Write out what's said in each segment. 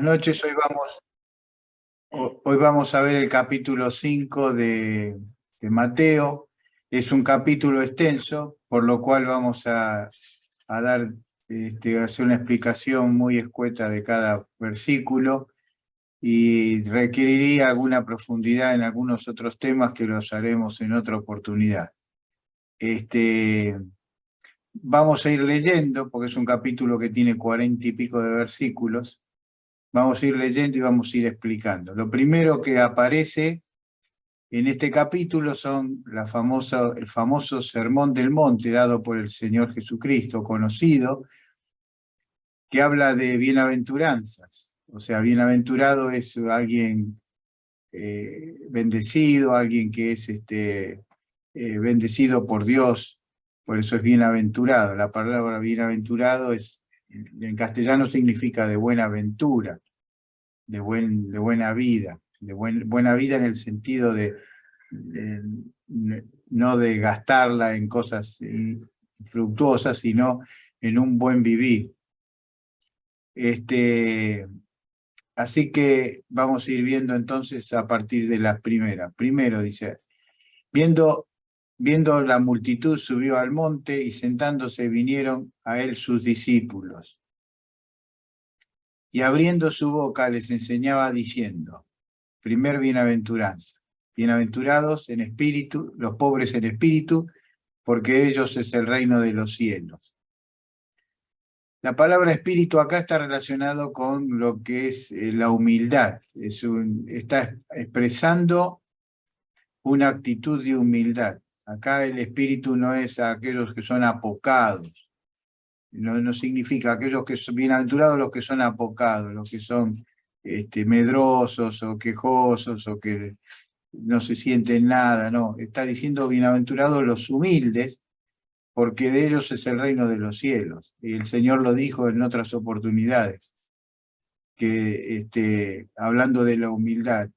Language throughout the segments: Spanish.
noches, hoy vamos a ver el capítulo 5 de Mateo. Es un capítulo extenso, por lo cual vamos a dar, hacer una explicación muy escueta de cada versículo y requeriría alguna profundidad en algunos otros temas que los haremos en otra oportunidad. Vamos a ir leyendo, porque es un capítulo que tiene 40 y pico de versículos. Vamos a ir leyendo y vamos a ir explicando. Lo primero que aparece en este capítulo son el famoso Sermón del Monte dado por el Señor Jesucristo, conocido, que habla de bienaventuranzas. O sea, bienaventurado es alguien bendecido, alguien que es bendecido por Dios, por eso es bienaventurado. La palabra bienaventurado en castellano significa de buena ventura, de buena vida, buena vida en el sentido de no de gastarla en cosas infructuosas, sino en un buen vivir. Así que vamos a ir viendo entonces a partir de la primera. Primero dice, viendo la multitud subió al monte y sentándose vinieron a él sus discípulos. Y abriendo su boca les enseñaba diciendo, primer bienaventuranza, bienaventurados en espíritu, los pobres en espíritu, porque ellos es el reino de los cielos. La palabra espíritu acá está relacionado con lo que es la humildad. Está expresando una actitud de humildad. Acá el espíritu no es a aquellos que son apocados. No significa aquellos que son bienaventurados los que son apocados, los que son medrosos o quejosos o que no se sienten nada, no. Está diciendo bienaventurados los humildes, porque de ellos es el reino de los cielos. Y el Señor lo dijo en otras oportunidades, que hablando de la humildad,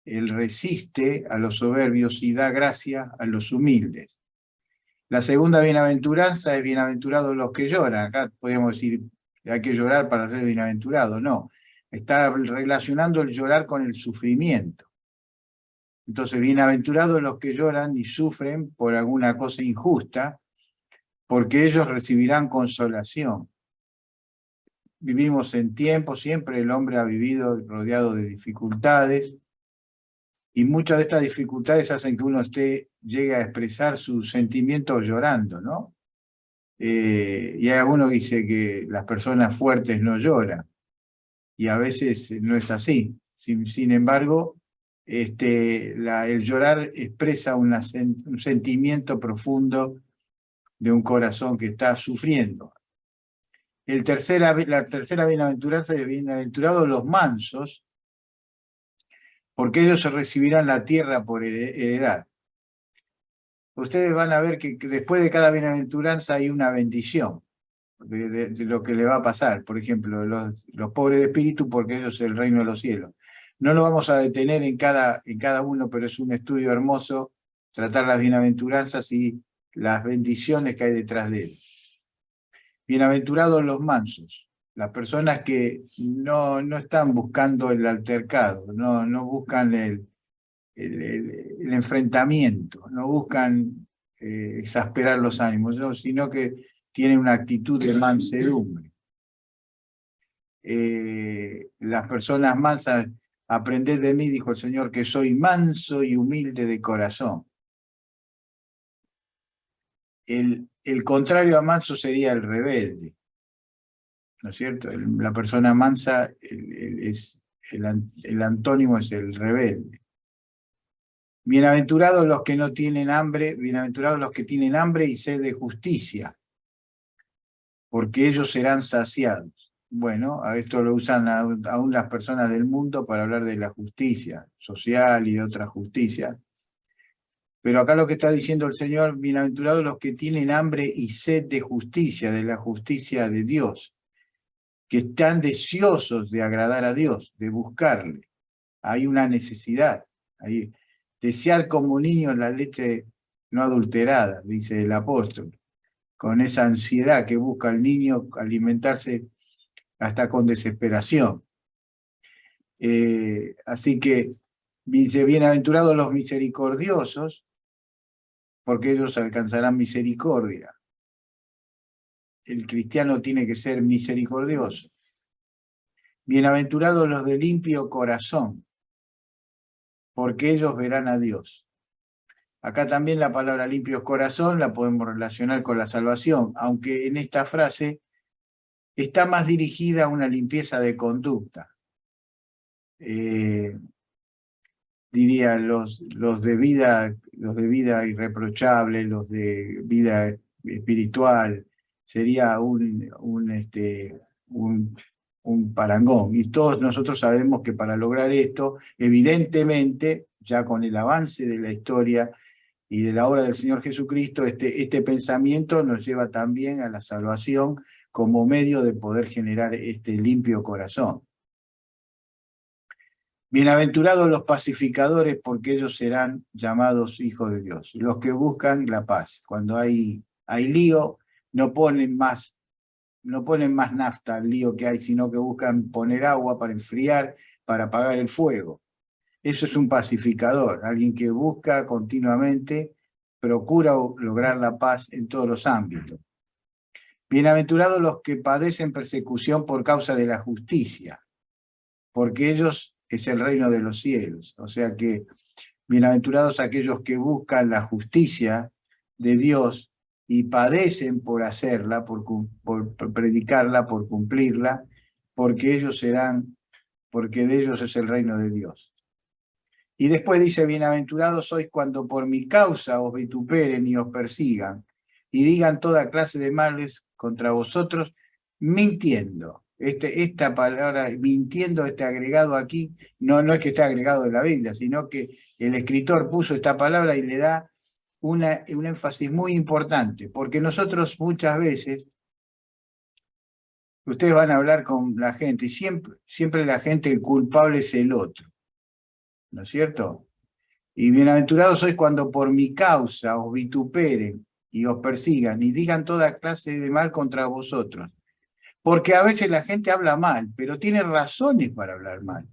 Él resiste a los soberbios y da gracia a los humildes. La segunda bienaventuranza es bienaventurados los que lloran. Acá podríamos decir, hay que llorar para ser bienaventurado. No, está relacionando el llorar con el sufrimiento. Entonces, bienaventurados los que lloran y sufren por alguna cosa injusta, porque ellos recibirán consolación. Vivimos en tiempos, siempre el hombre ha vivido rodeado de dificultades, y muchas de estas dificultades hacen que uno llegue a expresar sus sentimientos llorando, ¿no? Y hay algunos que dicen que las personas fuertes no lloran, y a veces no es así. Sin embargo, el llorar expresa un sentimiento profundo de un corazón que está sufriendo. La tercera bienaventuranza es bienaventurados los mansos, porque ellos recibirán la tierra por heredad. Ustedes van a ver que después de cada bienaventuranza hay una bendición de lo que le va a pasar. Por ejemplo, los pobres de espíritu, porque ellos es el reino de los cielos. No lo vamos a detener en cada uno, pero es un estudio hermoso tratar las bienaventuranzas y las bendiciones que hay detrás de él. Bienaventurados los mansos, las personas que no están buscando el altercado, no buscan el enfrentamiento, no buscan exasperar los ánimos, no, sino que tienen una actitud de mansedumbre. Las personas mansas, aprended de mí, dijo el Señor, que soy manso y humilde de corazón. El contrario a manso sería el rebelde, ¿no es cierto? La persona mansa, el antónimo es el rebelde. Bienaventurados los que no tienen hambre, bienaventurados los que tienen hambre y sed de justicia, porque ellos serán saciados. Bueno, a esto lo usan aún las personas del mundo para hablar de la justicia social y de otras justicias. Pero acá lo que está diciendo el Señor, bienaventurados los que tienen hambre y sed de justicia, de la justicia de Dios, que están deseosos de agradar a Dios, de buscarle. Hay una necesidad. Desear como niño la leche no adulterada, dice el apóstol, con esa ansiedad que busca el niño alimentarse hasta con desesperación. Así que dice, bienaventurados los misericordiosos, porque ellos alcanzarán misericordia. El cristiano tiene que ser misericordioso. Bienaventurados los de limpio corazón, porque ellos verán a Dios. Acá también la palabra limpio corazón la podemos relacionar con la salvación, aunque en esta frase está más dirigida a una limpieza de conducta. Diría los de vida irreprochable, los de vida espiritual, sería un parangón. Y todos nosotros sabemos que para lograr esto, evidentemente, ya con el avance de la historia y de la obra del Señor Jesucristo, este pensamiento nos lleva también a la salvación como medio de poder generar este limpio corazón. Bienaventurados los pacificadores, porque ellos serán llamados hijos de Dios. Los que buscan la paz. Cuando hay lío, no ponen más nafta al lío que hay, sino que buscan poner agua para enfriar, para apagar el fuego. Eso es un pacificador, alguien que busca continuamente, procura lograr la paz en todos los ámbitos. Bienaventurados los que padecen persecución por causa de la justicia, porque ellos es el reino de los cielos. O sea que bienaventurados aquellos que buscan la justicia de Dios y padecen por hacerla, por predicarla, por cumplirla, porque de ellos es el reino de Dios. Y después dice, bienaventurados sois cuando por mi causa os vituperen y os persigan, y digan toda clase de males contra vosotros, mintiendo. Esta palabra, mintiendo, este agregado aquí, no es que esté agregado de la Biblia, sino que el escritor puso esta palabra y le da un énfasis muy importante, porque nosotros muchas veces, ustedes van a hablar con la gente, y siempre la gente, el culpable es el otro, ¿no es cierto? Y bienaventurados sois cuando por mi causa os vituperen y os persigan y digan toda clase de mal contra vosotros. Porque a veces la gente habla mal, pero tiene razones para hablar mal.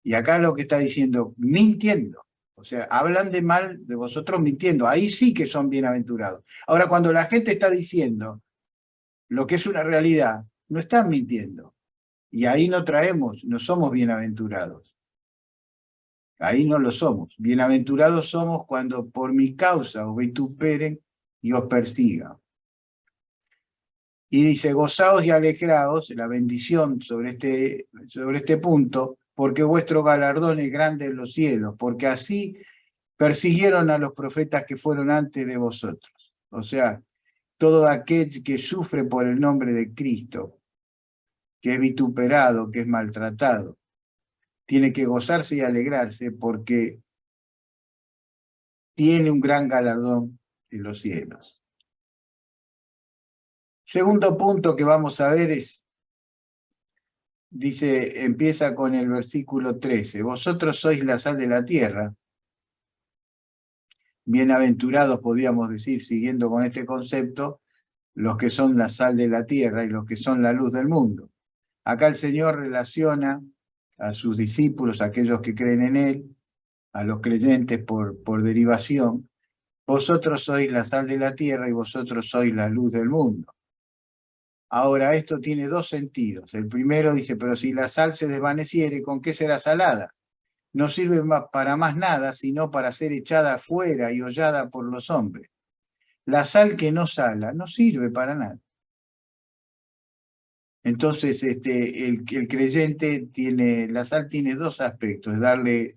Y acá lo que está diciendo, mintiendo. O sea, hablan de mal de vosotros mintiendo. Ahí sí que son bienaventurados. Ahora, cuando la gente está diciendo lo que es una realidad, no están mintiendo. Y ahí no somos bienaventurados. Ahí no lo somos. Bienaventurados somos cuando por mi causa os vituperen y os persigan. Y dice, gozaos y alegraos, la bendición sobre este punto, porque vuestro galardón es grande en los cielos, porque así persiguieron a los profetas que fueron antes de vosotros. O sea, todo aquel que sufre por el nombre de Cristo, que es vituperado, que es maltratado, tiene que gozarse y alegrarse porque tiene un gran galardón en los cielos. Segundo punto que vamos a ver empieza con el versículo 13. Vosotros sois la sal de la tierra. Bienaventurados, podríamos decir, siguiendo con este concepto, los que son la sal de la tierra y los que son la luz del mundo. Acá el Señor relaciona a sus discípulos, a aquellos que creen en Él, a los creyentes por derivación. Vosotros sois la sal de la tierra y vosotros sois la luz del mundo. Ahora, esto tiene dos sentidos. El primero dice, pero si la sal se desvaneciere, ¿con qué será salada? No sirve para más nada, sino para ser echada afuera y hollada por los hombres. La sal que no sala no sirve para nada. Entonces, el creyente la sal tiene dos aspectos, darle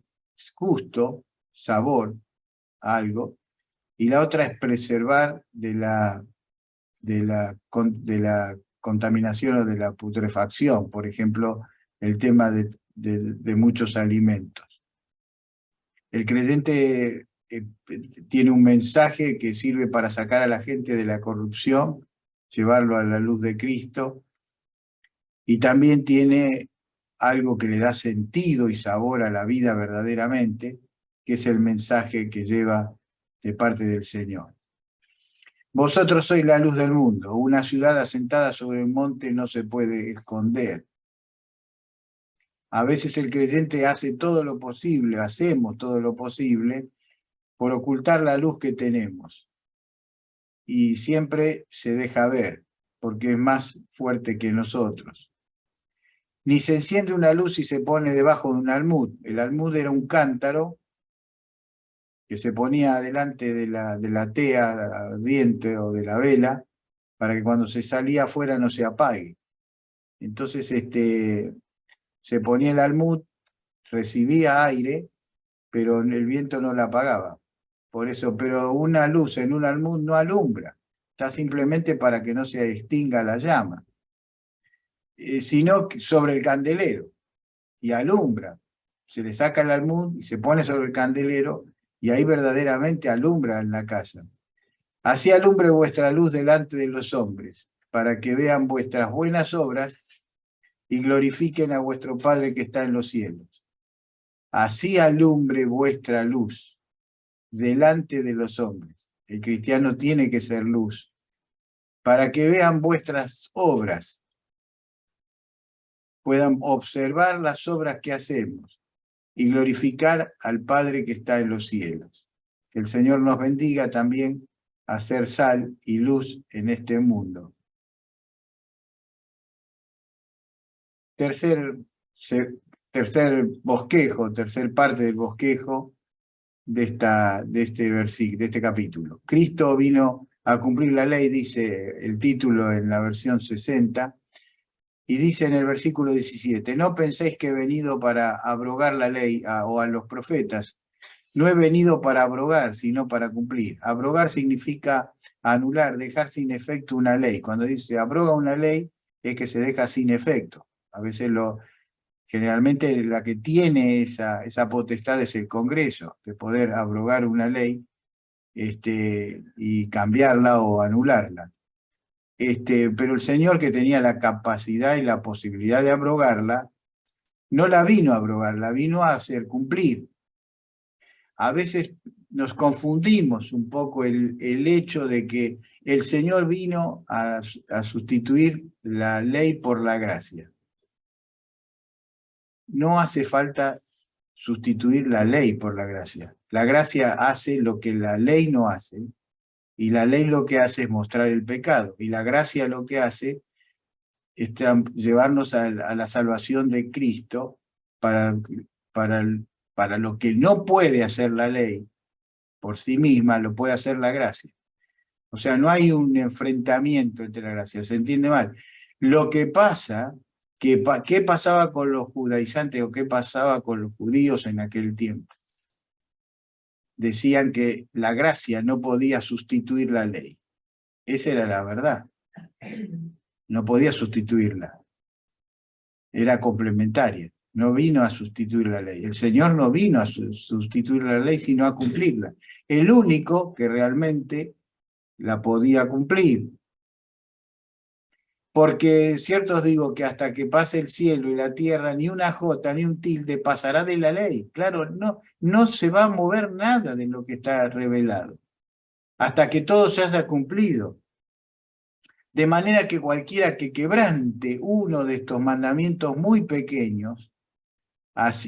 gusto, sabor a algo, y la otra es preservar de la contaminación o de la putrefacción, por ejemplo, el tema de muchos alimentos. El creyente tiene un mensaje que sirve para sacar a la gente de la corrupción, llevarlo a la luz de Cristo, y también tiene algo que le da sentido y sabor a la vida verdaderamente, que es el mensaje que lleva de parte del Señor. Vosotros sois la luz del mundo. Una ciudad asentada sobre el monte no se puede esconder. A veces el creyente hace todo lo posible, hacemos todo lo posible por ocultar la luz que tenemos. Y siempre se deja ver, porque es más fuerte que nosotros. Ni se enciende una luz y se pone debajo de un almud. El almud era un cántaro que se ponía delante de la tea ardiente o de la vela, para que cuando se salía afuera no se apague. Entonces se ponía el almud, recibía aire, pero el viento no la apagaba. Por eso, pero una luz en un almud no alumbra, está simplemente para que no se extinga la llama, sino sobre el candelero, y alumbra. Se le saca el almud y se pone sobre el candelero, y ahí verdaderamente alumbra en la casa. Así alumbre vuestra luz delante de los hombres, para que vean vuestras buenas obras y glorifiquen a vuestro Padre que está en los cielos. Así alumbre vuestra luz delante de los hombres. El cristiano tiene que ser luz, para que vean vuestras obras, puedan observar las obras que hacemos y glorificar al Padre que está en los cielos. Que el Señor nos bendiga también a ser sal y luz en este mundo. Tercer bosquejo, tercer parte del bosquejo de este versículo, de este capítulo. Cristo vino a cumplir la ley, dice el título en la versión 60, y dice en el versículo 17, no penséis que he venido para abrogar la ley o a los profetas. No he venido para abrogar, sino para cumplir. Abrogar significa anular, dejar sin efecto una ley. Cuando dice abroga una ley, es que se deja sin efecto. A veces generalmente la que tiene esa potestad es el Congreso, de poder abrogar una ley y cambiarla o anularla. Pero el Señor, que tenía la capacidad y la posibilidad de abrogarla, no la vino a abrogar, la vino a hacer cumplir. A veces nos confundimos un poco el hecho de que el Señor vino a sustituir la ley por la gracia. No hace falta sustituir la ley por la gracia. La gracia hace lo que la ley no hace, y la ley lo que hace es mostrar el pecado, y la gracia lo que hace es llevarnos a la salvación de Cristo para lo que no puede hacer la ley por sí misma, lo puede hacer la gracia. O sea, no hay un enfrentamiento entre la gracia, se entiende mal. Lo que pasa, ¿qué pasaba con los judaizantes o qué pasaba con los judíos en aquel tiempo? Decían que la gracia no podía sustituir la ley. Esa era la verdad. No podía sustituirla. Era complementaria. No vino a sustituir la ley. El Señor no vino a sustituir la ley, sino a cumplirla. El único que realmente la podía cumplir. Porque cierto os digo que hasta que pase el cielo y la tierra, ni una jota ni un tilde pasará de la ley. Claro, no se va a mover nada de lo que está revelado, hasta que todo se haya cumplido. De manera que cualquiera que quebrante uno de estos mandamientos muy pequeños,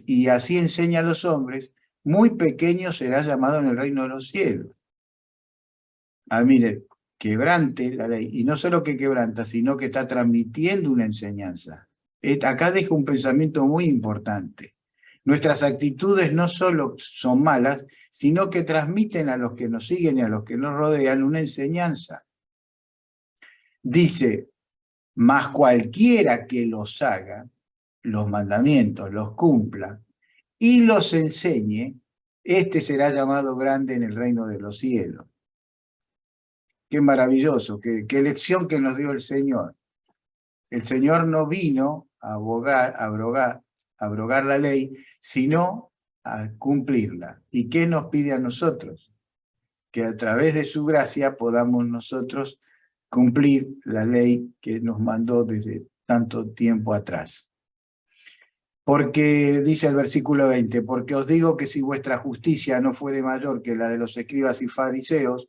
y así enseña a los hombres, muy pequeño será llamado en el reino de los cielos. Mire, quebrante la ley, y no solo que quebranta, sino que está transmitiendo una enseñanza. Acá deja un pensamiento muy importante. Nuestras actitudes no solo son malas, sino que transmiten a los que nos siguen y a los que nos rodean una enseñanza. Dice, mas cualquiera que los haga, los mandamientos, los cumpla y los enseñe, este será llamado grande en el reino de los cielos. Qué maravilloso, qué lección que nos dio el Señor. El Señor no vino a abrogar la ley, sino a cumplirla. ¿Y qué nos pide a nosotros? Que a través de su gracia podamos nosotros cumplir la ley que nos mandó desde tanto tiempo atrás. Porque, dice el versículo 20, porque os digo que si vuestra justicia no fuere mayor que la de los escribas y fariseos,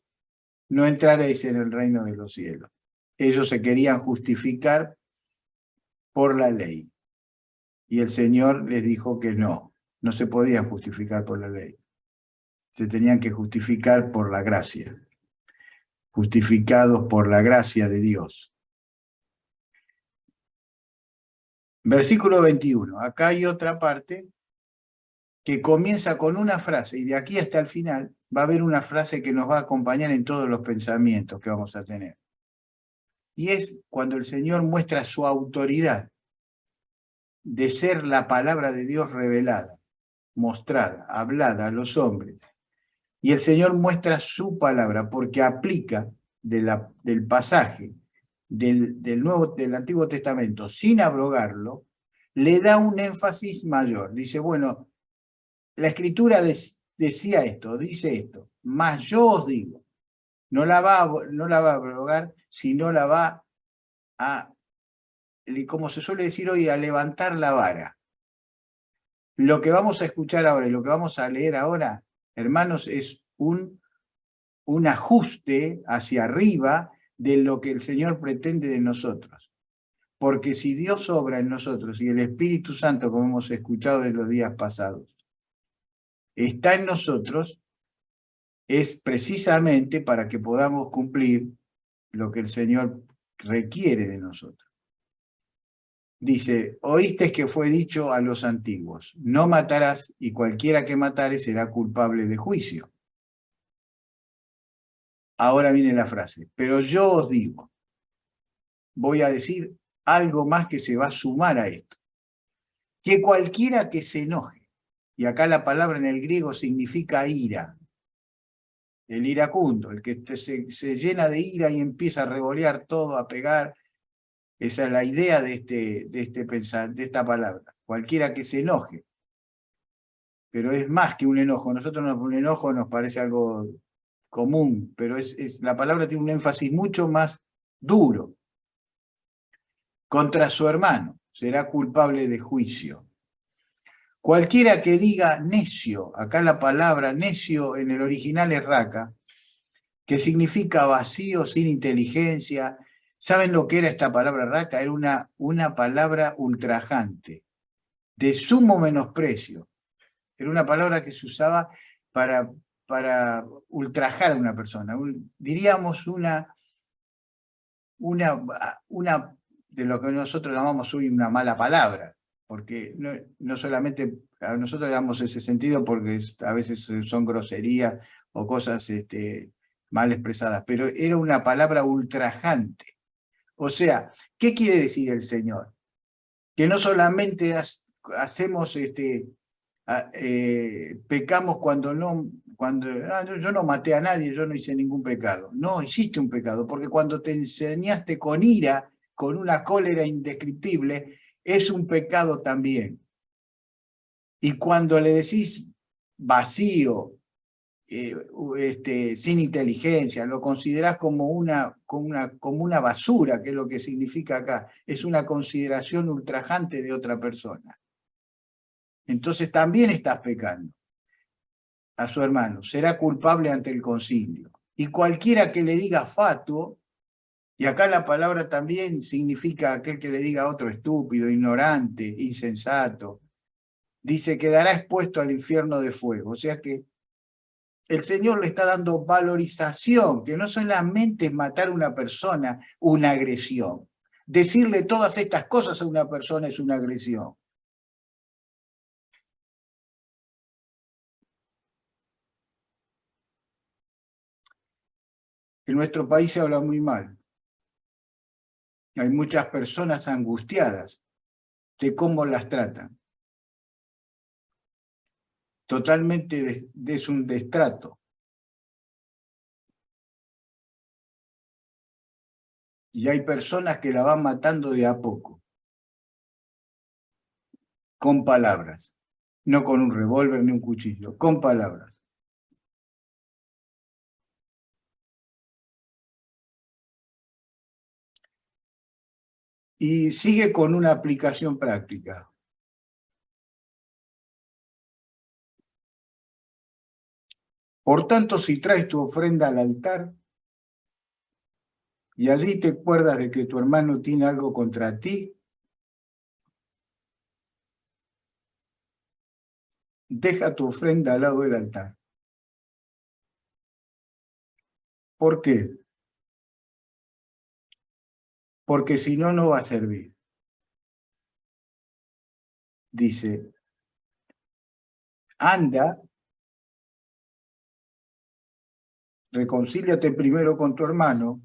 no entraréis en el reino de los cielos. Ellos se querían justificar por la ley. Y el Señor les dijo que no se podían justificar por la ley. Se tenían que justificar por la gracia. Justificados por la gracia de Dios. Versículo 21. Acá hay otra parte que comienza con una frase, y de aquí hasta el final va a haber una frase que nos va a acompañar en todos los pensamientos que vamos a tener. Y es cuando el Señor muestra su autoridad de ser la palabra de Dios revelada, mostrada, hablada a los hombres. Y el Señor muestra su palabra porque aplica del pasaje del Antiguo Testamento sin abrogarlo, le da un énfasis mayor. Dice, bueno, la Escritura decía esto, dice esto, mas yo os digo, no la va a abrogar, sino la va a, como se suele decir hoy, a levantar la vara. Lo que vamos a escuchar ahora y lo que vamos a leer ahora, hermanos, es un ajuste hacia arriba de lo que el Señor pretende de nosotros. Porque si Dios obra en nosotros y el Espíritu Santo, como hemos escuchado en los días pasados, está en nosotros, es precisamente para que podamos cumplir lo que el Señor requiere de nosotros. Dice, oíste que fue dicho a los antiguos, no matarás y cualquiera que matare será culpable de juicio. Ahora viene la frase, pero yo os digo, voy a decir algo más que se va a sumar a esto, que cualquiera que se enoje, y acá la palabra en el griego significa ira, el iracundo, el que se llena de ira y empieza a revolear todo, a pegar. Esa es la idea de esta palabra. Cualquiera que se enoje. Pero es más que un enojo. Nosotros un enojo nos parece algo común, pero la palabra tiene un énfasis mucho más duro. Contra su hermano será culpable de juicio. Cualquiera que diga necio, acá la palabra necio en el original es raca, que significa vacío, sin inteligencia. ¿Saben lo que era esta palabra raca? Era una palabra ultrajante, de sumo menosprecio. Era una palabra que se usaba para ultrajar a una persona. Diríamos una de lo que nosotros llamamos hoy una mala palabra, porque no solamente a nosotros le damos ese sentido porque a veces son groserías o cosas mal expresadas, pero era una palabra ultrajante. O sea, ¿qué quiere decir el Señor? Que no solamente hacemos pecamos cuando yo no maté a nadie, yo no hice ningún pecado. No hiciste un pecado, porque cuando te enseñaste con ira, con una cólera indescriptible, es un pecado también. Y cuando le decís vacío, sin inteligencia, lo considerás como una basura, que es lo que significa acá, es una consideración ultrajante de otra persona. Entonces también estás pecando a su hermano, será culpable ante el concilio. Y cualquiera que le diga fatuo, y acá la palabra también significa aquel que le diga a otro estúpido, ignorante, insensato, dice quedará expuesto al infierno de fuego. O sea que el Señor le está dando valorización, que no solamente es matar a una persona, una agresión. Decirle todas estas cosas a una persona es una agresión. En nuestro país se habla muy mal. Hay muchas personas angustiadas de cómo las tratan. Totalmente es un destrato. Y hay personas que la van matando de a poco. Con palabras. No con un revólver ni un cuchillo. Con palabras. Y sigue con una aplicación práctica. Por tanto, si traes tu ofrenda al altar y allí te acuerdas de que tu hermano tiene algo contra ti, deja tu ofrenda al lado del altar. ¿Por qué? Porque si no, no va a servir. Dice, anda, reconcíliate primero con tu hermano,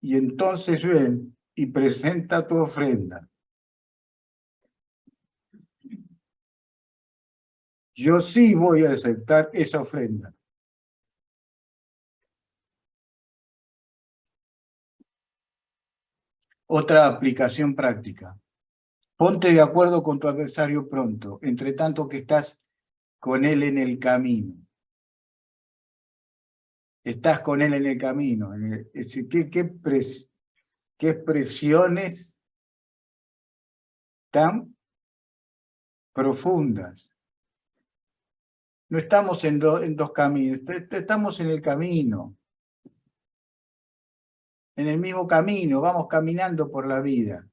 y entonces ven y presenta tu ofrenda. Yo sí voy a aceptar esa ofrenda. Otra aplicación práctica. Ponte de acuerdo con tu adversario pronto, entre tanto que estás con él en el camino. Estás con él en el camino. ¿Qué expresiones tan profundas? No estamos en dos caminos, estamos en el camino. En el mismo camino, vamos caminando por la vida.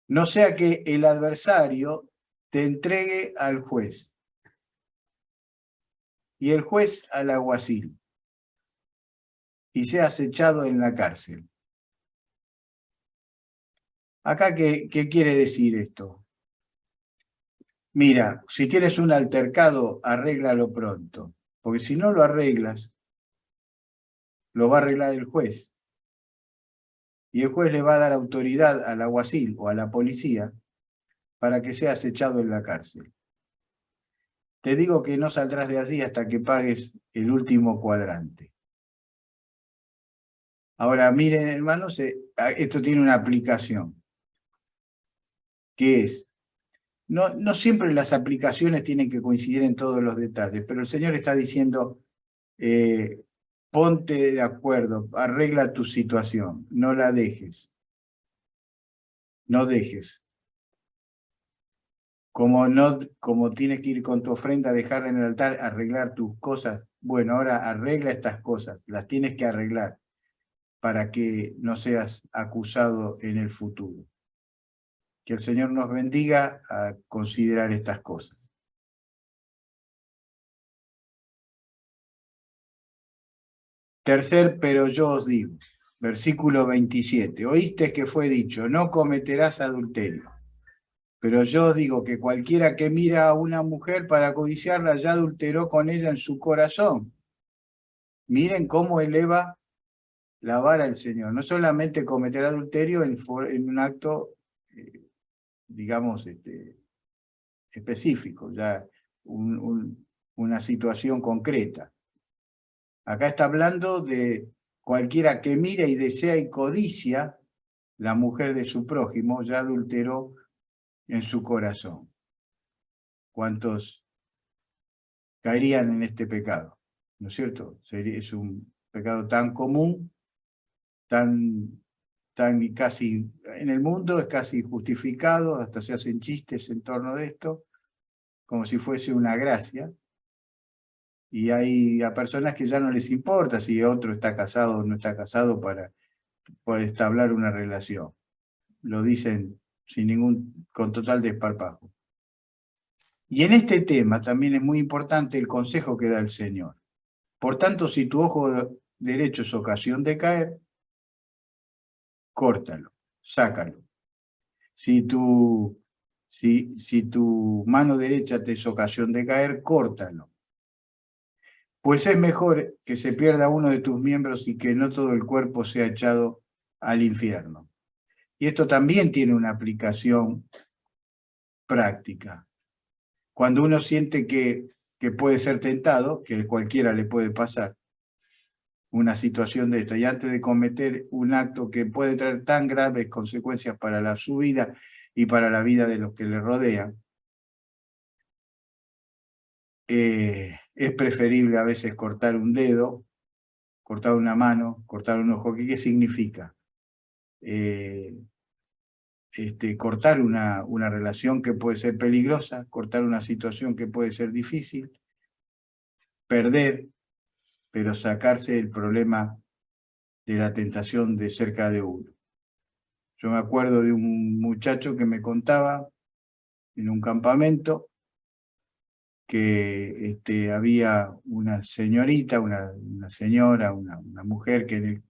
No sea que el adversario te entregue al juez y el juez al alguacil y seas echado en la cárcel. Acá, ¿qué quiere decir esto? Mira, si tienes un altercado, arréglalo pronto, porque si no lo arreglas, lo va a arreglar el juez. Y el juez le va a dar autoridad al alguacil o a la policía para que seas echado en la cárcel. Te digo que no saldrás de allí hasta que pagues el último cuadrante. Ahora, miren, hermanos, esto tiene una aplicación, que es, no siempre las aplicaciones tienen que coincidir en todos los detalles, pero el Señor está diciendo, ponte de acuerdo, arregla tu situación, no la dejes. No dejes. Como tienes que ir con tu ofrenda, dejarla en el altar, arreglar tus cosas. Bueno, ahora arregla estas cosas, las tienes que arreglar para que no seas acusado en el futuro. Que el Señor nos bendiga a considerar estas cosas. Tercer, pero yo os digo, versículo 27, oíste que fue dicho, no cometerás adulterio. Pero yo os digo que cualquiera que mira a una mujer para codiciarla ya adulteró con ella en su corazón. Miren cómo eleva la vara el Señor. No solamente cometer adulterio en un acto, digamos, específico, ya una situación concreta. Acá está hablando de cualquiera que mira y desea y codicia la mujer de su prójimo, ya adulteró en su corazón. ¿Cuántos caerían en este pecado? ¿No es cierto? Es un pecado tan común, tan casi en el mundo, es casi justificado, hasta se hacen chistes en torno de esto, como si fuese una gracia. Y hay a personas que ya no les importa si otro está casado o no está casado para establecer una relación. Lo dicen con total desparpajo. Y en este tema también es muy importante el consejo que da el Señor. Por tanto, si tu ojo derecho es ocasión de caer, córtalo, sácalo. Si tu mano derecha te es ocasión de caer, córtalo. Pues es mejor que se pierda uno de tus miembros y que no todo el cuerpo sea echado al infierno. Y esto también tiene una aplicación práctica. Cuando uno siente que puede ser tentado, que a cualquiera le puede pasar una situación de esta, y antes de cometer un acto que puede traer tan graves consecuencias para su vida y para la vida de los que le rodean, es preferible a veces cortar un dedo, cortar una mano, cortar un ojo. ¿Qué significa? Cortar una relación que puede ser peligrosa, cortar una situación que puede ser difícil, perder, pero sacarse el problema de la tentación de cerca de uno. Yo me acuerdo de un muchacho que me contaba en un campamento que había una señorita, una señora, una mujer que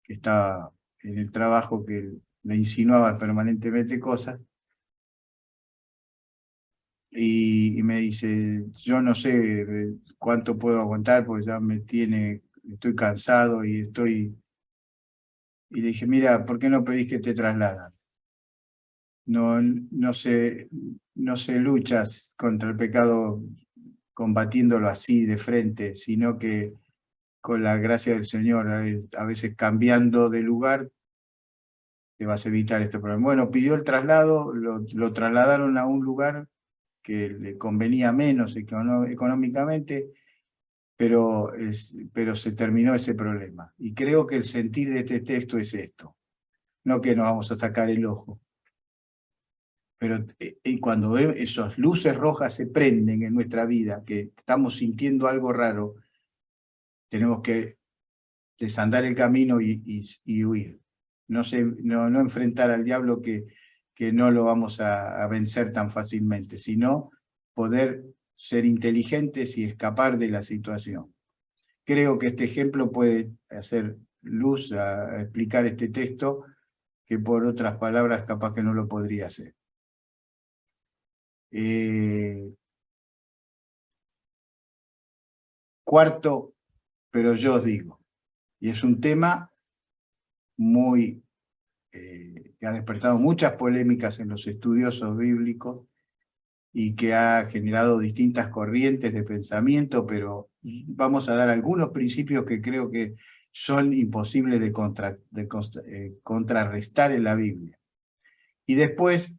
estaba en el trabajo que le insinuaba permanentemente cosas, y me dice, yo no sé cuánto puedo aguantar porque ya estoy cansado y le dije, mira, ¿por qué no pedís que te trasladan? No se luchas contra el pecado combatiéndolo así de frente, sino que con la gracia del Señor, a veces cambiando de lugar, te vas a evitar este problema. Bueno, pidió el traslado, lo trasladaron a un lugar que le convenía menos económicamente, pero se terminó ese problema. Y creo que el sentir de este texto es esto, no que nos vamos a sacar el ojo, pero cuando esas luces rojas se prenden en nuestra vida, que estamos sintiendo algo raro, tenemos que desandar el camino y huir. No enfrentar al diablo que no lo vamos a vencer tan fácilmente, sino poder ser inteligentes y escapar de la situación. Creo que este ejemplo puede hacer luz a explicar este texto, que por otras palabras capaz que no lo podría hacer. Cuarto, pero yo os digo, y es un tema muy que ha despertado muchas polémicas en los estudiosos bíblicos y que ha generado distintas corrientes de pensamiento, pero vamos a dar algunos principios que creo que son imposibles de contrarrestar en la Biblia. Y después,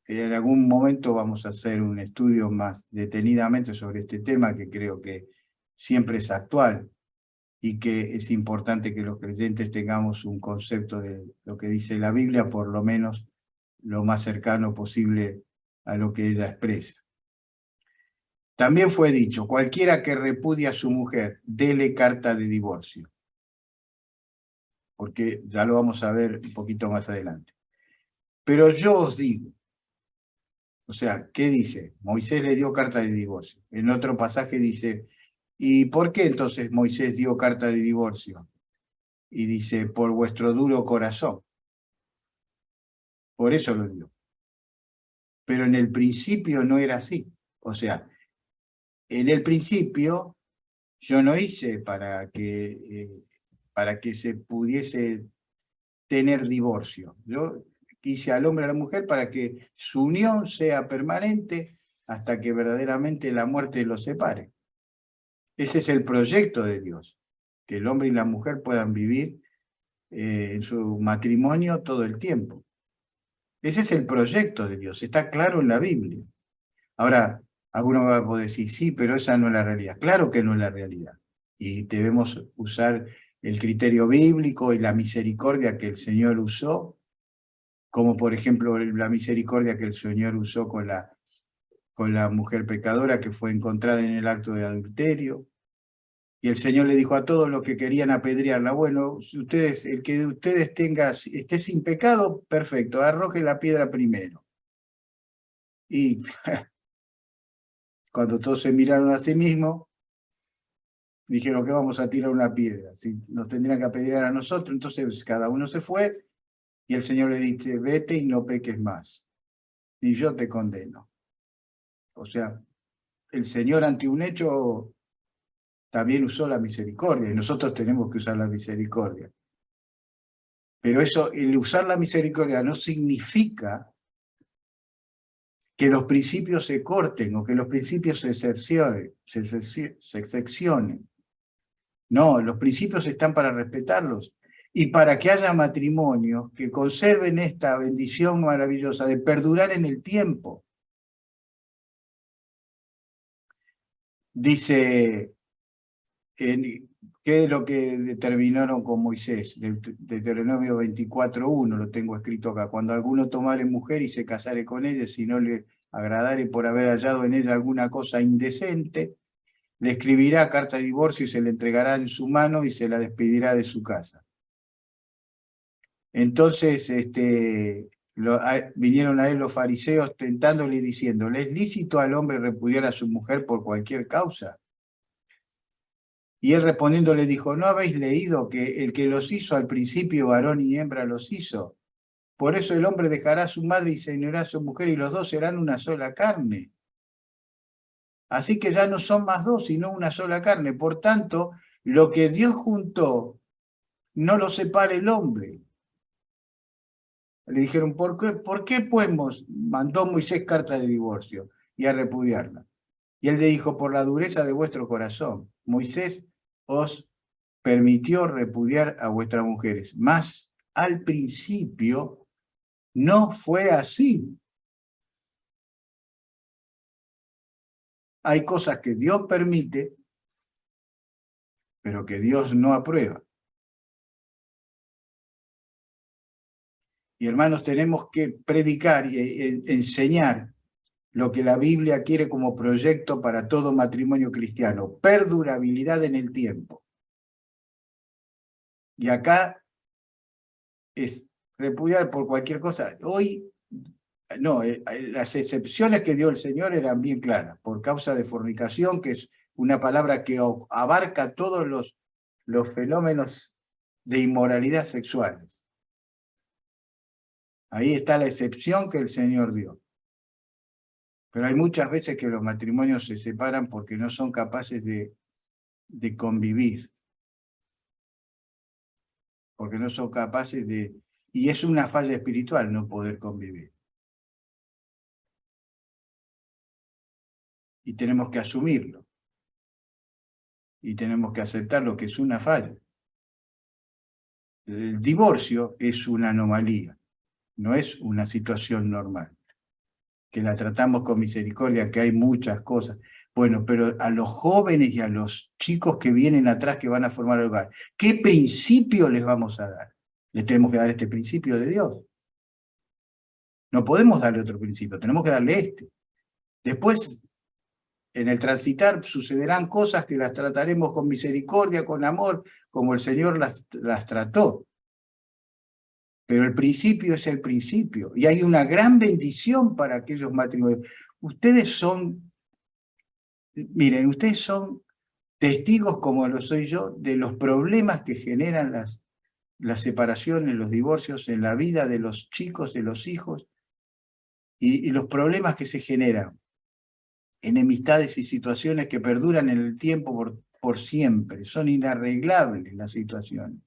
en algún momento vamos a hacer un estudio más detenidamente sobre este tema, que creo que siempre es actual y que es importante que los creyentes tengamos un concepto de lo que dice la Biblia, por lo menos lo más cercano posible a lo que ella expresa. También fue dicho, cualquiera que repudie a su mujer, dele carta de divorcio, porque ya lo vamos a ver un poquito más adelante. Pero yo os digo, o sea, ¿qué dice? Moisés le dio carta de divorcio. En otro pasaje dice, ¿y por qué entonces Moisés dio carta de divorcio? Y dice, por vuestro duro corazón. Por eso lo dio. Pero en el principio no era así. O sea, en el principio yo no hice para que se pudiese tener divorcio. Yo hice al hombre y a la mujer para que su unión sea permanente hasta que verdaderamente la muerte los separe. Ese es el proyecto de Dios, que el hombre y la mujer puedan vivir en su matrimonio todo el tiempo. Ese es el proyecto de Dios, está claro en la Biblia. Ahora, alguno va a poder decir, sí, pero esa no es la realidad. Claro que no es la realidad. Y debemos usar el criterio bíblico y la misericordia que el Señor usó, como por ejemplo la misericordia que el Señor usó con la mujer pecadora que fue encontrada en el acto de adulterio. Y el Señor le dijo a todos los que querían apedrearla, bueno, el que de ustedes esté sin pecado, perfecto, arroje la piedra primero. Y cuando todos se miraron a sí mismos, dijeron que vamos a tirar una piedra, si nos tendrían que apedrear a nosotros. Entonces cada uno se fue y el Señor le dice, vete y no peques más, y yo te condeno. O sea, el Señor ante un hecho también usó la misericordia, y nosotros tenemos que usar la misericordia. Pero el usar la misericordia no significa que los principios se corten o que los principios se seccionen. No, los principios están para respetarlos y para que haya matrimonios que conserven esta bendición maravillosa de perdurar en el tiempo. Dice, ¿qué es lo que determinaron con Moisés? Deuteronomio 24:1, lo tengo escrito acá. Cuando alguno tomare mujer y se casare con ella, si no le agradare por haber hallado en ella alguna cosa indecente, le escribirá carta de divorcio y se le entregará en su mano y se la despedirá de su casa. Entonces vinieron a él los fariseos tentándole y diciéndole, ¿es lícito al hombre repudiar a su mujer por cualquier causa? Y él respondiendo le dijo, ¿no habéis leído que el que los hizo al principio varón y hembra los hizo? Por eso el hombre dejará a su madre y se unirá a su mujer y los dos serán una sola carne. Así que ya no son más dos, sino una sola carne. Por tanto, lo que Dios juntó, no lo separe el hombre. Le dijeron, ¿por qué pues mandó Moisés carta de divorcio y a repudiarla? Y él le dijo, por la dureza de vuestro corazón. Moisés os permitió repudiar a vuestras mujeres, mas al principio no fue así. Hay cosas que Dios permite, pero que Dios no aprueba. Y hermanos, tenemos que predicar y enseñar lo que la Biblia quiere como proyecto para todo matrimonio cristiano, perdurabilidad en el tiempo. Y acá es repudiar por cualquier cosa. Hoy, no, las excepciones que dio el Señor eran bien claras, por causa de fornicación, que es una palabra que abarca todos los fenómenos de inmoralidad sexuales. Ahí está la excepción que el Señor dio. Pero hay muchas veces que los matrimonios se separan porque no son capaces de convivir. Porque no son capaces de... Y es una falla espiritual no poder convivir. Y tenemos que asumirlo. Y tenemos que aceptar lo que es una falla. El divorcio es una anomalía, no es una situación normal. Que la tratamos con misericordia, que hay muchas cosas. Bueno, pero a los jóvenes y a los chicos que vienen atrás, que van a formar el hogar, ¿qué principio les vamos a dar? Les tenemos que dar este principio de Dios. No podemos darle otro principio, tenemos que darle este. Después, en el transitar, sucederán cosas que las trataremos con misericordia, con amor, como el Señor las trató. Pero el principio es el principio. Y hay una gran bendición para aquellos matrimonios. Ustedes son, miren, ustedes son testigos, como lo soy yo, de los problemas que generan las separaciones, los divorcios en la vida de los chicos, de los hijos, y los problemas que se generan. Enemistades y situaciones que perduran en el tiempo por siempre. Son inarreglables las situaciones.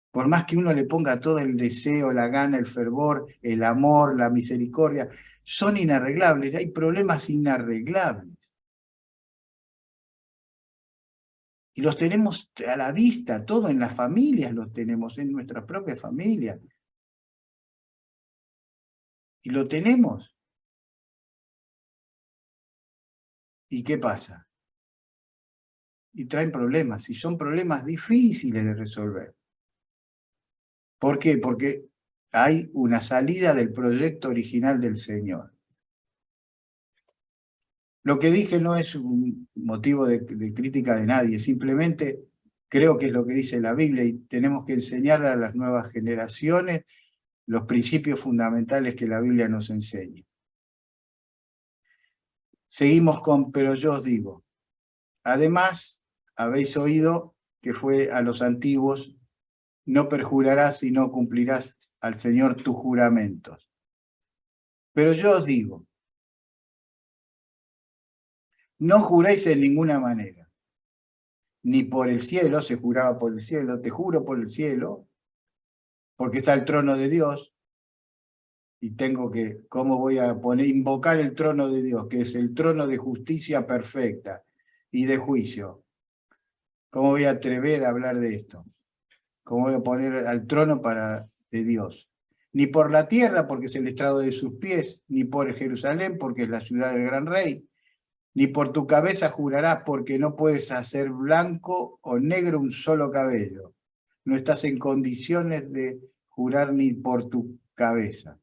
Por más que uno le ponga todo el deseo, la gana, el fervor, el amor, la misericordia, son inarreglables. Hay problemas inarreglables. Y los tenemos a la vista, todo en las familias los tenemos, en nuestra propia familia. Y lo tenemos. ¿Y qué pasa? Y traen problemas, y son problemas difíciles de resolver. ¿Por qué? Porque hay una salida del proyecto original del Señor. Lo que dije no es un motivo de crítica de nadie, simplemente creo que es lo que dice la Biblia y tenemos que enseñar a las nuevas generaciones los principios fundamentales que la Biblia nos enseña. Seguimos con, pero yo os digo, además habéis oído que fue a los antiguos, no perjurarás y no cumplirás al Señor tus juramentos. Pero yo os digo, no juréis en ninguna manera, ni por el cielo, se juraba por el cielo, te juro por el cielo, porque está el trono de Dios, y tengo que, ¿cómo voy a invocar el trono de Dios, que es el trono de justicia perfecta y de juicio? ¿Cómo voy a atrever a hablar de esto? ¿Cómo voy a poner al trono de Dios? Ni por la tierra, porque es el estrado de sus pies, ni por Jerusalén, porque es la ciudad del gran rey, ni por tu cabeza jurarás, porque no puedes hacer blanco o negro un solo cabello. No estás en condiciones de jurar ni por tu cabeza.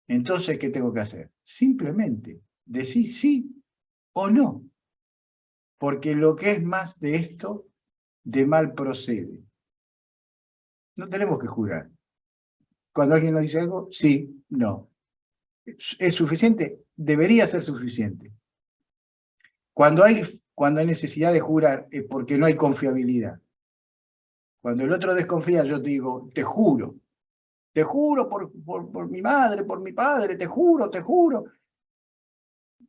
Entonces, ¿qué tengo que hacer? Simplemente decir sí o no, porque lo que es más de esto, de mal procede. No tenemos que jurar. Cuando alguien nos dice algo, sí, no. ¿Es suficiente? Debería ser suficiente. Cuando hay necesidad de jurar es porque no hay confiabilidad. Cuando el otro desconfía, yo te digo, te juro por mi madre, por mi padre, te juro,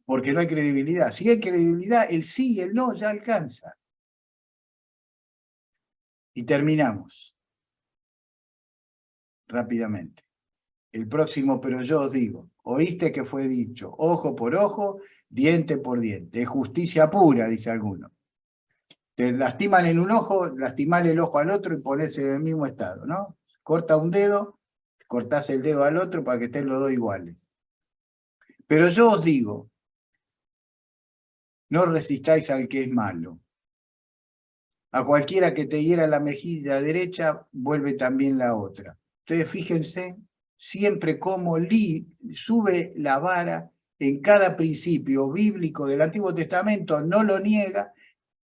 porque no hay credibilidad. Si hay credibilidad, el sí y el no ya alcanza. Y terminamos rápidamente. El próximo, pero yo os digo, oíste que fue dicho, ojo por ojo, diente por diente. Es justicia pura, dice alguno. Te lastiman en un ojo, lastimale el ojo al otro y ponés en el mismo estado, ¿no? Corta un dedo, cortás el dedo al otro para que estén los dos iguales. Pero yo os digo, no resistáis al que es malo. A cualquiera que te hiera la mejilla derecha, vuelve también la otra. Entonces, fíjense siempre cómo sube la vara en cada principio bíblico del Antiguo Testamento, no lo niega,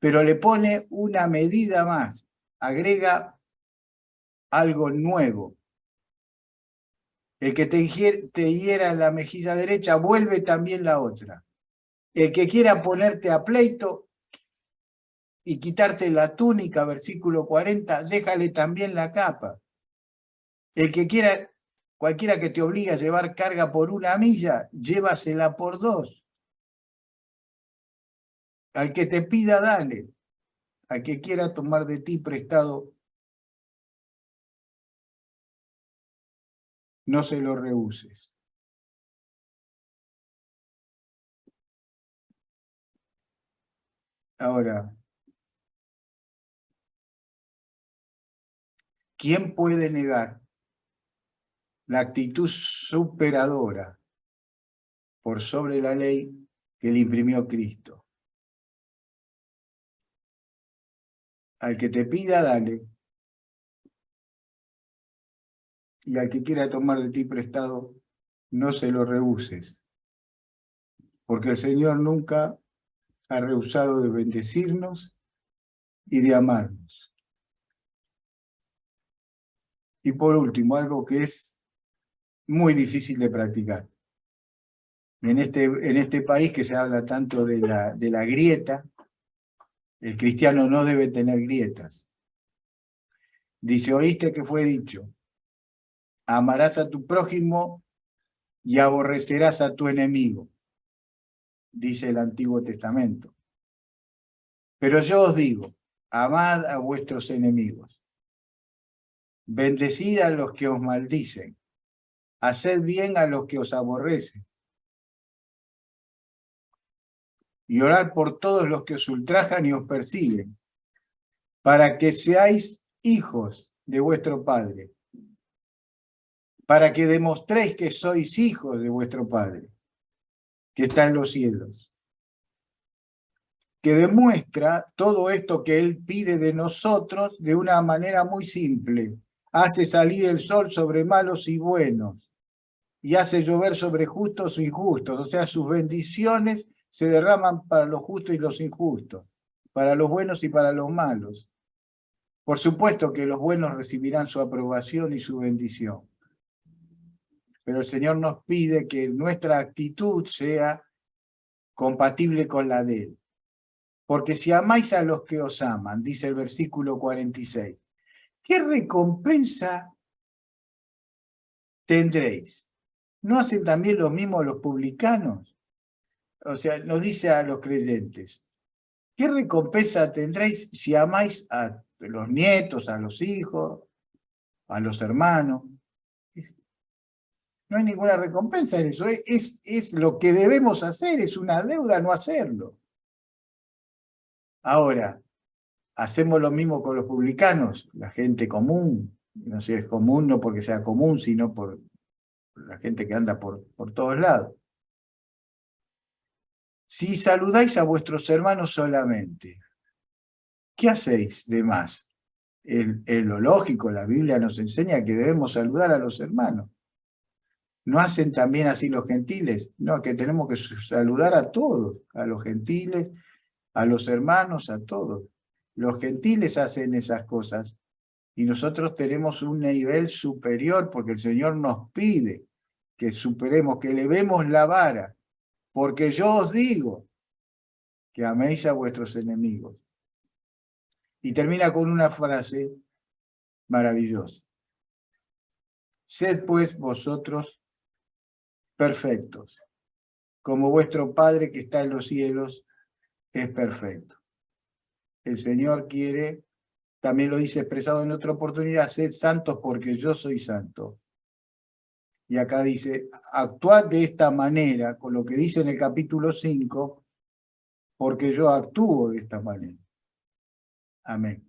pero le pone una medida más, agrega algo nuevo. El que te hiera la mejilla derecha, vuelve también la otra. El que quiera ponerte a pleito y quitarte la túnica, versículo 40, déjale también la capa. El que quiera, cualquiera que te obligue a llevar carga por 1 milla, llévasela por 2. Al que te pida, dale. Al que quiera tomar de ti prestado, no se lo rehuses. Ahora, ¿quién puede negar la actitud superadora por sobre la ley que le imprimió Cristo? Al que te pida, dale. Y al que quiera tomar de ti prestado, no se lo rehuses. Porque el Señor nunca ha rehusado de bendecirnos y de amarnos. Y por último, algo que es muy difícil de practicar. En este país que se habla tanto de la grieta, el cristiano no debe tener grietas. Dice, oíste que fue dicho, amarás a tu prójimo y aborrecerás a tu enemigo, dice el Antiguo Testamento. Pero yo os digo, amad a vuestros enemigos, bendecid a los que os maldicen, haced bien a los que os aborrecen, y orad por todos los que os ultrajan y os persiguen, para que seáis hijos de vuestro Padre, para que demostréis que sois hijos de vuestro Padre, que está en los cielos, que demuestra todo esto que Él pide de nosotros de una manera muy simple. Hace salir el sol sobre malos y buenos, y hace llover sobre justos e injustos, o sea, sus bendiciones se derraman para los justos y los injustos, para los buenos y para los malos. Por supuesto que los buenos recibirán su aprobación y su bendición, pero el Señor nos pide que nuestra actitud sea compatible con la de Él. Porque si amáis a los que os aman, dice el versículo 46, ¿qué recompensa tendréis? ¿No hacen también lo mismo los publicanos? O sea, nos dice a los creyentes, ¿qué recompensa tendréis si amáis a los nietos, a los hijos, a los hermanos? No hay ninguna recompensa en eso. Es lo que debemos hacer, es una deuda no hacerlo. Ahora, hacemos lo mismo con los publicanos, la gente común. No sé, es común no porque sea común, sino por la gente que anda por todos lados. Si saludáis a vuestros hermanos solamente, ¿qué hacéis de más? Es lo lógico, la Biblia nos enseña que debemos saludar a los hermanos. ¿No hacen también así los gentiles? No, que tenemos que saludar a todos, a los gentiles, a los hermanos, a todos. Los gentiles hacen esas cosas y nosotros tenemos un nivel superior porque el Señor nos pide que superemos, que elevemos la vara, porque yo os digo que améis a vuestros enemigos. Y termina con una frase maravillosa. Sed pues vosotros perfectos, como vuestro Padre que está en los cielos es perfecto. El Señor quiere, también lo dice expresado en otra oportunidad, sed santos porque yo soy santo. Y acá dice, actuad de esta manera, con lo que dice en el capítulo 5, porque yo actúo de esta manera. Amén.